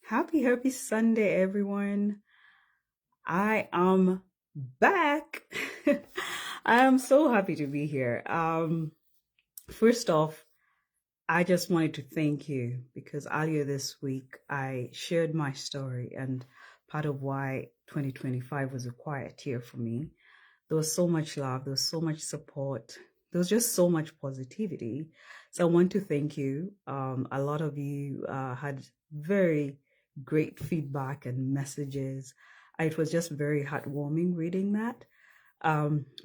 Happy Sunday, everyone. I am back. I am so happy to be here. First off, I just wanted to thank you because earlier this week I shared my story and part of why 2025 was a quiet year for me. There was so much love, there was so much support, there was just so much positivity. So I want to thank you. A lot of you had very great feedback and messages. It was just very heartwarming reading that.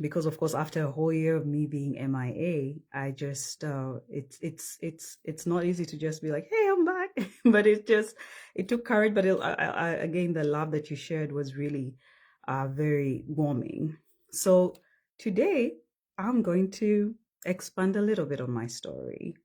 Because of course, after a whole year of me being MIA, I just it's not easy to just be like, "Hey, I'm back," but it took courage. But again, the love that you shared was really very warming. So today, I'm going to expand a little bit on my story.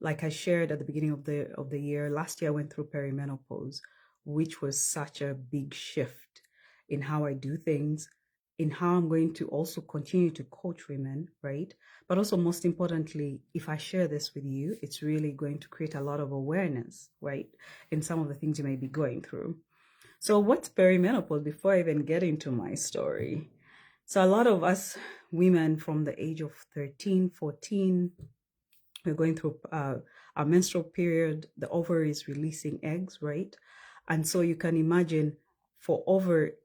Like I shared at the beginning of the year, last year I went through perimenopause, which was such a big shift in how I do things, in how I'm going to also continue to coach women, right? But also most importantly, if I share this with you, it's really going to create a lot of awareness, right? In some of the things you may be going through. So what's perimenopause before I even get into my story? So a lot of us women from the age of 13, 14, we're going through our menstrual period, the ovary is releasing eggs, right? And so you can imagine for over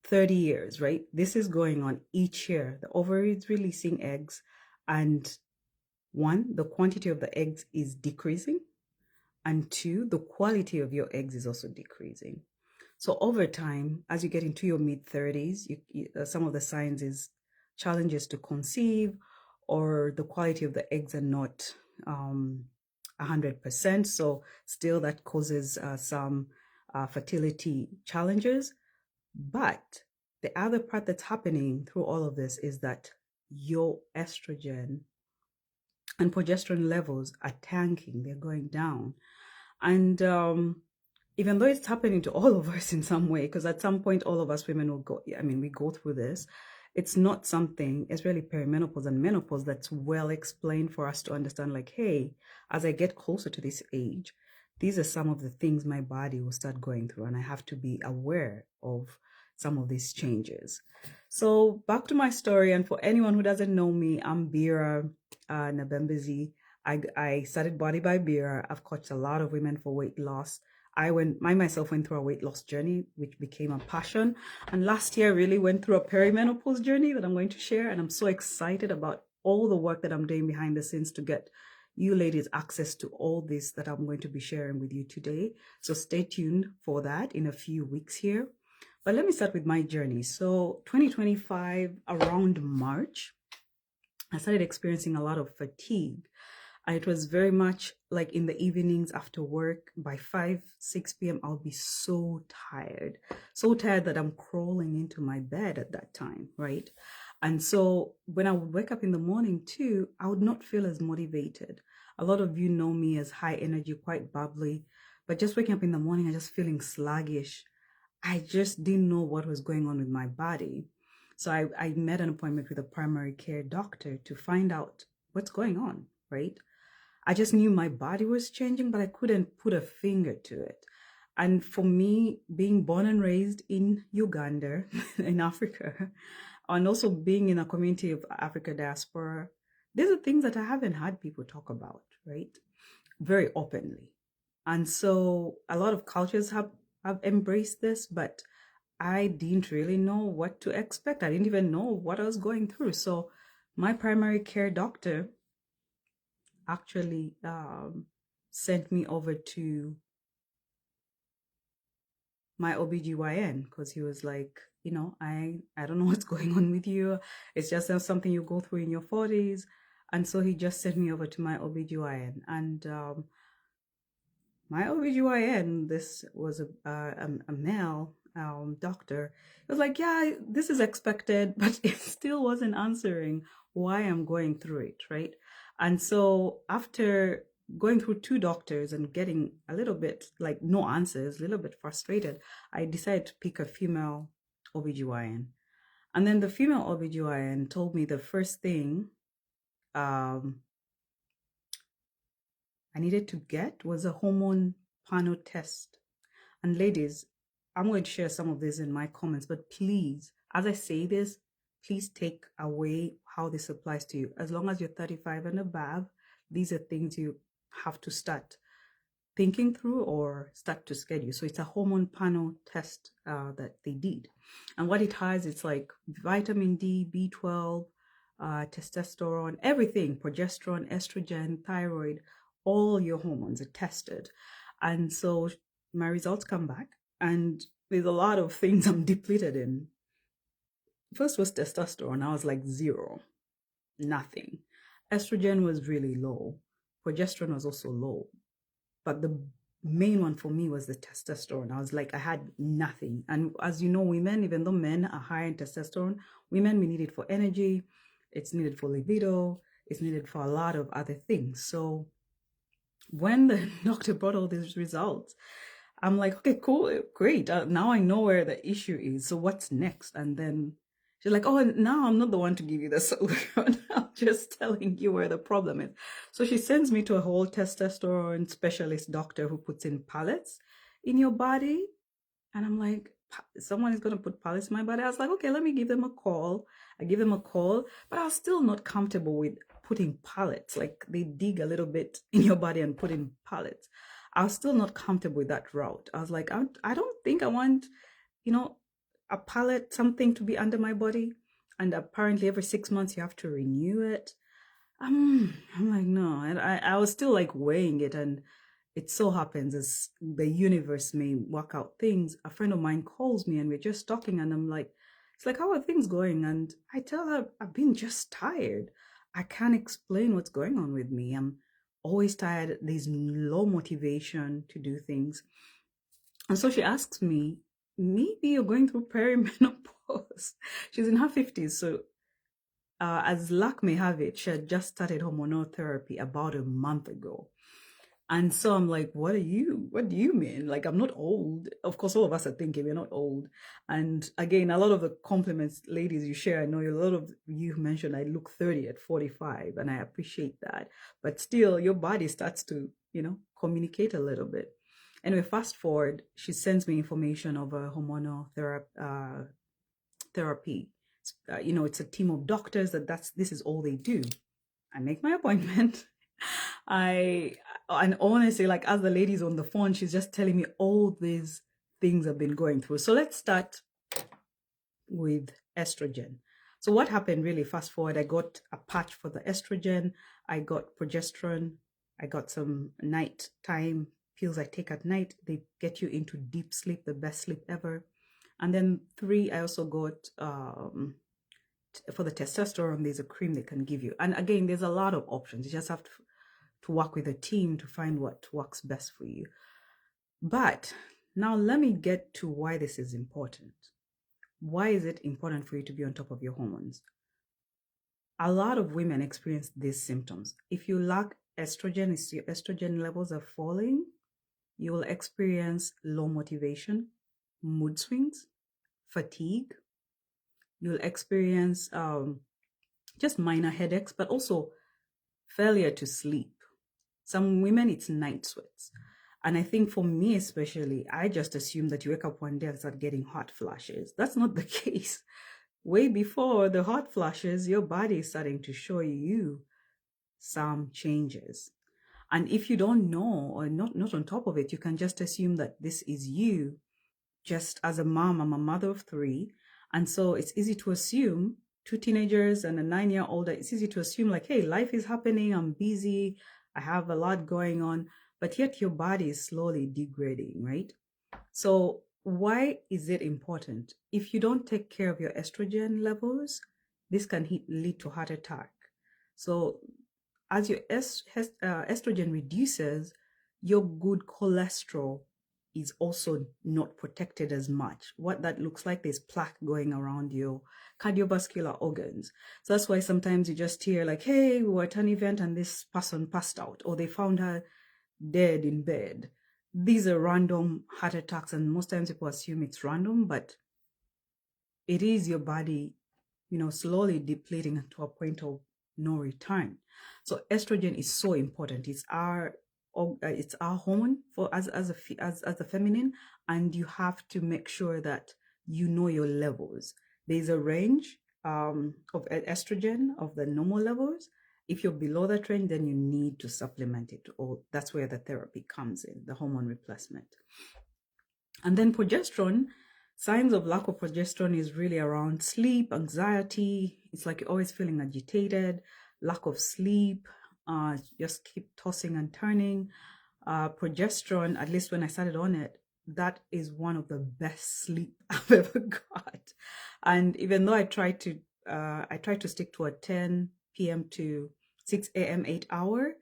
30 years, right? This is going on each year. The ovary is releasing eggs, and one, the quantity of the eggs is decreasing, and two, the quality of your eggs is also decreasing. So over time, as you get into your mid 30s, some of the signs is challenges to conceive, or the quality of the eggs are not 100%. So still that causes some fertility challenges. But the other part that's happening through all of this is that your estrogen and progesterone levels are tanking, they're going down. And even though it's happening to all of us in some way, because at some point all of us women will go, I mean, we go through this. It's not something, it's really perimenopause and menopause that's well explained for us to understand, like, hey, as I get closer to this age, these are some of the things my body will start going through, and I have to be aware of some of these changes. So back to my story, and for anyone who doesn't know me, I'm Bira Nabembizi. I started Body by Bira. I've coached a lot of women for weight loss. I myself went through a weight loss journey, which became a passion. And last year, I really went through a perimenopause journey that I'm going to share. And I'm so excited about all the work that I'm doing behind the scenes to get you ladies access to all this that I'm going to be sharing with you today. So stay tuned for that in a few weeks here. But let me start with my journey. So 2025, around March, I started experiencing a lot of fatigue. It was very much like in the evenings after work, by 5, 6 p.m., I'll be so tired that I'm crawling into my bed at that time, right? And so when I would wake up in the morning too, I would not feel as motivated. A lot of you know me as high energy, quite bubbly, but just waking up in the morning, I'm just feeling sluggish. I just didn't know what was going on with my body. So I made an appointment with a primary care doctor to find out what's going on, right? I just knew my body was changing, but I couldn't put a finger to it. And for me, being born and raised in Uganda, in Africa, and also being in a community of Africa diaspora, these are things that I haven't had people talk about, right? Very openly. And so a lot of cultures have embraced this, but I didn't really know what to expect. I didn't even know what I was going through. So my primary care doctor actually sent me over to my OBGYN because he was like, I don't know what's going on with you. It's just something you go through in your 40s. And so he just sent me over to my OBGYN. And my OBGYN, this was a male doctor, he was like, yeah, this is expected, but it still wasn't answering why I'm going through it, right? And so after going through two doctors and getting a little bit like no answers, a little bit frustrated, I decided to pick a female OBGYN. And then the female OBGYN told me the first thing I needed to get was a hormone panel test. And ladies, I'm going to share some of this in my comments, but please, as I say this, please take away how this applies to you. As long as you're 35 and above, these are things you have to start thinking through or start to schedule. So it's a hormone panel test that they did. And what it has, it's like vitamin D, B12, testosterone, everything, progesterone, estrogen, thyroid, all your hormones are tested. And so my results come back, and there's a lot of things I'm depleted in. First was testosterone. I was like 0, nothing. Estrogen was really low. Progesterone was also low. But the main one for me was the testosterone. I was like, I had nothing. And as you know, women, even though men are high in testosterone, women, we need it for energy. It's needed for libido. It's needed for a lot of other things. So when the doctor brought all these results, I'm like, okay, cool, great. Now I know where the issue is. So what's next? And then she's like, oh, now I'm not the one to give you the solution. I'm just telling you where the problem is. So she sends me to a whole testosterone specialist doctor who puts in pellets in your body. And I'm like, someone is going to put pellets in my body. I was like, okay, let me give them a call. I give them a call, but I was still not comfortable with putting pellets. Like they dig a little bit in your body and put in pellets. I was still not comfortable with that route. I was like, I don't think I want, a pallet, something to be under my body. And apparently every 6 months you have to renew it. I'm like, no. And I was still like weighing it. And it so happens as the universe may work out things. A friend of mine calls me and we're just talking, and I'm like, it's like, how are things going? And I tell her, I've been just tired. I can't explain what's going on with me. I'm always tired. There's low motivation to do things. And so she asks me, maybe you're going through perimenopause. She's in her 50s. So as luck may have it, she had just started hormonal therapy about a month ago. And so I'm like, what do you mean? Like, I'm not old. Of course, all of us are thinking we're not old. And again, a lot of the compliments, ladies, you share, I know a lot of you mentioned I look 30 at 45, and I appreciate that. But still, your body starts to, communicate a little bit. Anyway, fast forward, she sends me information of a hormonal therapy. It's a team of doctors this is all they do. I make my appointment. And honestly, like as the lady's on the phone, she's just telling me all these things I've been going through. So let's start with estrogen. So what happened really, fast forward, I got a patch for the estrogen, I got progesterone, I got some nighttime pills I take at night. They get you into deep sleep, the best sleep ever. And then 3, I also got for the testosterone, there's a cream they can give you. And again, there's a lot of options. You just have to work with a team to find what works best for you. But now let me get to why this is important. Why is it important for you to be on top of your hormones? A lot of women experience these symptoms. If you lack estrogen, if your estrogen levels are falling, you will experience low motivation, mood swings, fatigue. You'll experience just minor headaches, but also failure to sleep. Some women, it's night sweats. And I think for me especially, I just assume that you wake up one day and start getting hot flashes. That's not the case. Way before the hot flashes, your body is starting to show you some changes. And if you don't know or not on top of it, you can just assume that this is you. Just as a mom, I'm a mother of 3. And so it's easy to assume, 2 teenagers and a 9-year-old, it's easy to assume like, hey, life is happening, I'm busy, I have a lot going on, but yet your body is slowly degrading, right? So why is it important? If you don't take care of your estrogen levels, this can lead to heart attack. So as your estrogen reduces, your good cholesterol is also not protected as much. What that looks like, there's plaque going around your cardiovascular organs. So that's why sometimes you just hear like, hey, we were at an event and this person passed out, or they found her dead in bed. These are random heart attacks, and most times people assume it's random, but it is your body, slowly depleting to a point of no return. So estrogen is so important. It's our it's our hormone for as a feminine, and you have to make sure that you know your levels. There's a range of estrogen of the normal levels. If you're below that range, then you need to supplement it, or that's where the therapy comes in, the hormone replacement. And then progesterone, signs of lack of progesterone is really around sleep, anxiety. It's like you're always feeling agitated, lack of sleep, just keep tossing and turning. Progesterone, at least when I started on it, that is one of the best sleep I've ever got. And even though I try to stick to a 10 p.m. to 6 a.m. 8 hour,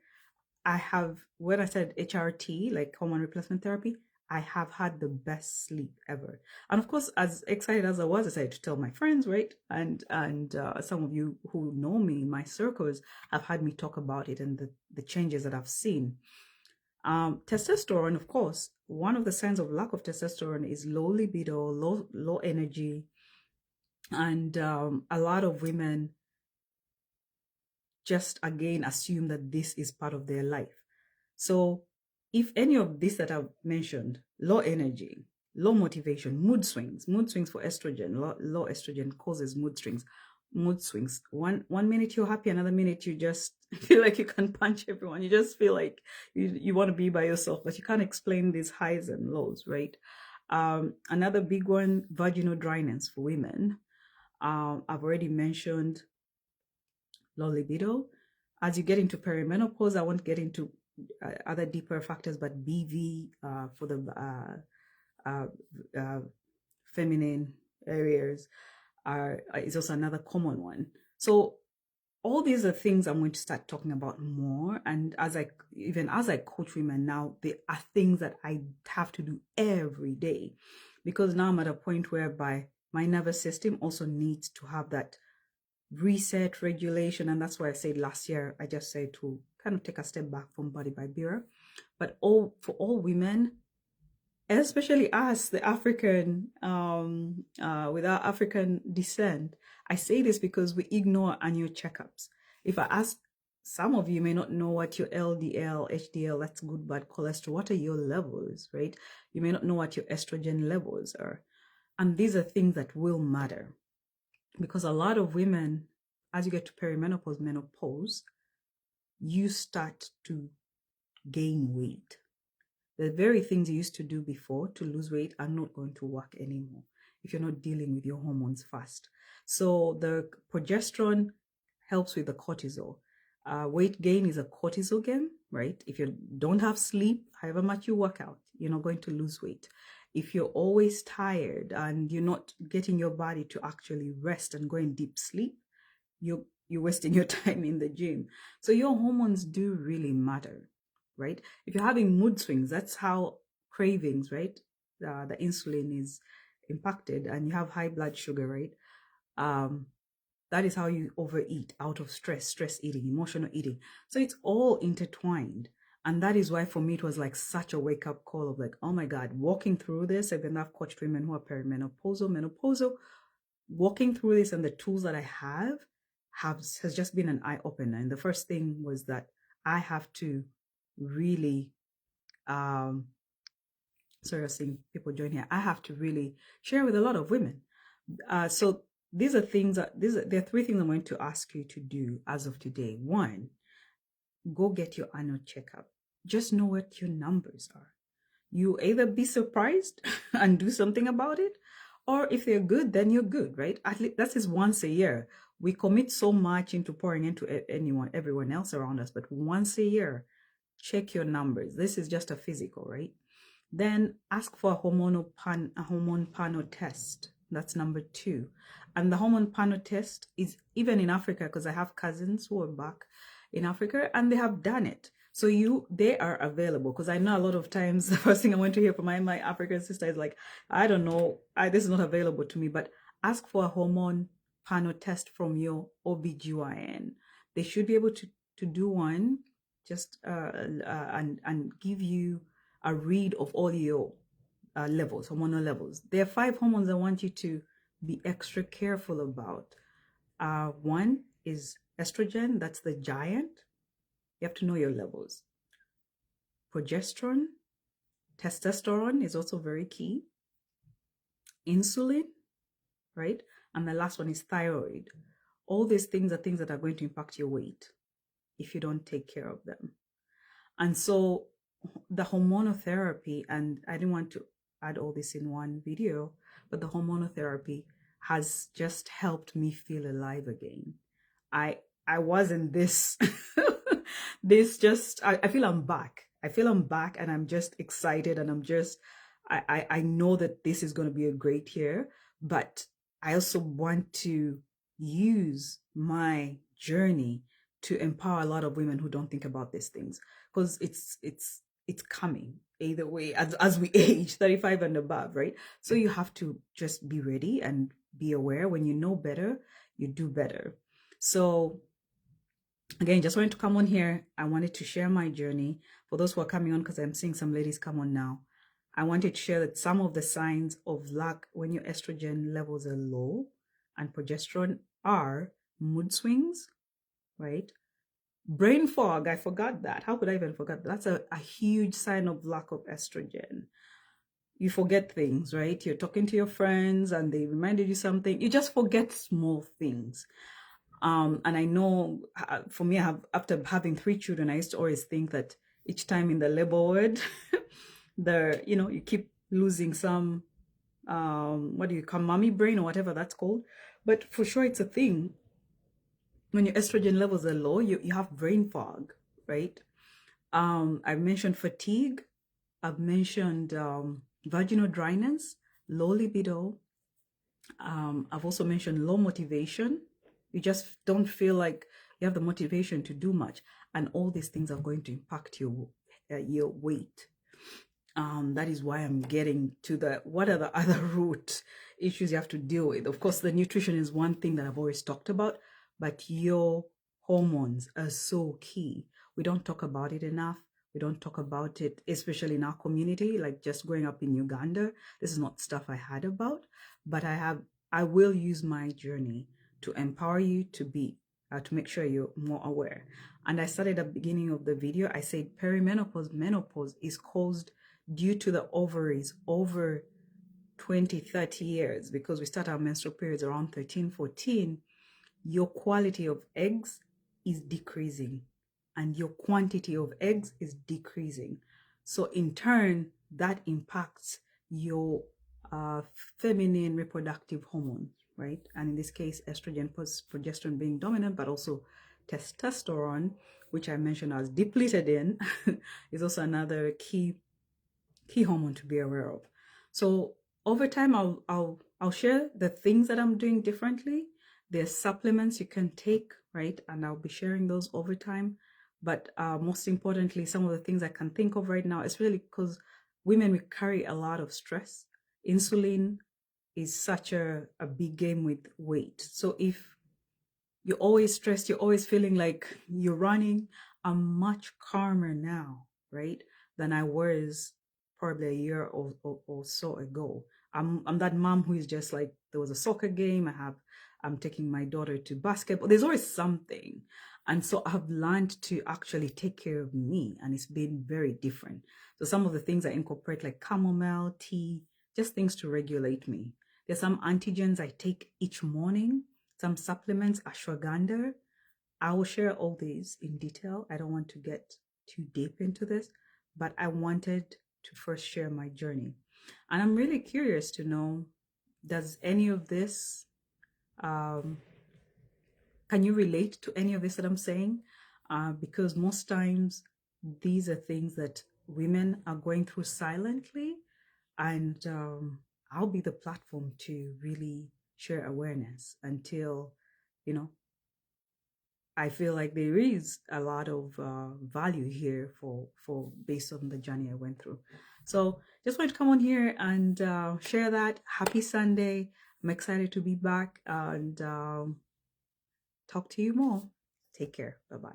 I have, when I said HRT, like hormone replacement therapy, I have had the best sleep ever. And of course, as excited as I was, I decided to tell my friends, right? And some of you who know me, my circles, have had me talk about it and the changes that I've seen. Testosterone, of course, one of the signs of lack of testosterone is low libido, low energy, and a lot of women just again assume that this is part of their life. So if any of this that I've mentioned, low energy, low motivation, mood swings for estrogen, low estrogen causes mood swings. One minute you're happy, another minute you just feel like you can punch everyone. You just feel like you want to be by yourself, but you can't explain these highs and lows, right? Another big one, vaginal dryness for women. I've already mentioned low libido. As you get into perimenopause, I won't get into other deeper factors, but BV for the feminine areas is also another common one. So all these are things I'm going to start talking about more. And as I coach women now, they are things that I have to do every day, because now I'm at a point whereby my nervous system also needs to have that reset regulation. And that's why I said last year, I just said to kind of take a step back from Body by Bira. But for all women, especially us, the African, with our African descent, I say this because we ignore annual checkups. If I ask, some of you may not know what your LDL, HDL, that's good bad cholesterol, what are your levels, right? You may not know what your estrogen levels are. And these are things that will matter, because a lot of women, as you get to perimenopause, menopause, you start to gain weight. The very things you used to do before to lose weight are not going to work anymore if you're not dealing with your hormones fast. So the progesterone helps with the cortisol. Weight gain is a cortisol game, right? If you don't have sleep, however much you work out, you're not going to lose weight. If you're always tired and you're not getting your body to actually rest and go in deep sleep, you're wasting your time in the gym. So your hormones do really matter, right? If you're having mood swings, that's how cravings, right? The insulin is impacted, and you have high blood sugar, right? That is how you overeat, out of stress eating, emotional eating. So it's all intertwined. And that is why for me, it was like such a wake up call of like, oh my God, walking through this. Even I've coached women who are perimenopausal, menopausal, walking through this and the tools that I have has just been an eye opener. And the first thing was that I have to really, sorry, I'm seeing people join here. I have to really share with a lot of women. So these are things there are three things I'm going to ask you to do as of today. One, go get your annual checkup. Just know what your numbers are. You either be surprised and do something about it, or if they're good, then you're good, right? At least that is once a year. We commit so much into pouring into everyone else around us, but once a year, check your numbers. This is just a physical, right? Then ask for a hormone panel test. That's number 2. And the hormone panel test is even in Africa, because I have cousins who are back in Africa and they have done it. So they are available, because I know a lot of times the first thing I want to hear from my African sister is like, I don't know, this is not available to me. But ask for a hormone panel test from your OBGYN. They should be able to do one, just and give you a read of all your levels, hormonal levels. There are 5 hormones I want you to be extra careful about. One is estrogen, that's the giant. You have to know your levels. progesterone, testosterone is also very key, insulin, right? And the last one is thyroid. All these things are things that are going to impact your weight if you don't take care of them. And so the hormonotherapy, and I didn't want to add all this in one video, but the hormonotherapy has just helped me feel alive again. I wasn't this I feel I'm back. I feel I'm back and I'm just excited and I know that this is going to be a great year, but I also want to use my journey to empower a lot of women who don't think about these things, because it's coming either way as we age 35 and above, right? So you have to just be ready and be aware. When you know better, you do better. So again, just wanted to come on here. I wanted to share my journey for those who are coming on, because I'm seeing some ladies come on now. I wanted to share that some of the signs of lack when your estrogen levels are low and progesterone are mood swings, right? Brain fog, I forgot that. How could I even forget that? That's a huge sign of lack of estrogen. You forget things, right? You're talking to your friends and they reminded you something. You just forget small things. And I know for me, after having 3 children, I used to always think that each time in the labor ward, you keep losing some, what do you call, mommy brain or whatever that's called. But for sure, it's a thing. When your estrogen levels are low, you have brain fog, right? I've mentioned fatigue. I've mentioned vaginal dryness, low libido. I've also mentioned low motivation. You just don't feel like you have the motivation to do much, and all these things are going to impact your weight. That is why I'm getting to what are the other root issues you have to deal with. Of course, the nutrition is one thing that I've always talked about, but your hormones are so key. We don't talk about it enough. We don't talk about it, especially in our community. Like just growing up in Uganda, this is not stuff I had about, but I will use my journey to empower you to make sure you're more aware. And I started at the beginning of the video, I said menopause is caused due to the ovaries over 20-30 years, because we start our menstrual periods around 13-14. Your quality of eggs is decreasing and your quantity of eggs is decreasing. So in turn, that impacts your feminine reproductive hormone, right? And in this case, estrogen, progesterone being dominant, but also testosterone, which I mentioned as depleted in, is also another key hormone to be aware of. So over time, I'll share the things that I'm doing differently. There's supplements you can take, right? And I'll be sharing those over time. But most importantly, some of the things I can think of right now, especially because women, we carry a lot of stress. Insulin is such a big game with weight. So if you're always stressed, you're always feeling like you're running, I'm much calmer now, right, than I was probably a year or so ago. I'm that mom who is just like, there was a soccer game, I'm taking my daughter to basketball. There's always something. And so I've learned to actually take care of me, and it's been very different. So some of the things I incorporate, like chamomile tea, just things to regulate me. There's some antigens I take each morning, some supplements, ashwagandha. I will share all these in detail. I don't want to get too deep into this, but I wanted to first share my journey. And I'm really curious to know, does any of this, can you relate to any of this that I'm saying? Because most times these are things that women are going through silently, and I'll be the platform to really share awareness until, I feel like there is a lot of value here for based on the journey I went through. So just wanted to come on here and share that. Happy Sunday. I'm excited to be back and talk to you more. Take care. Bye-bye.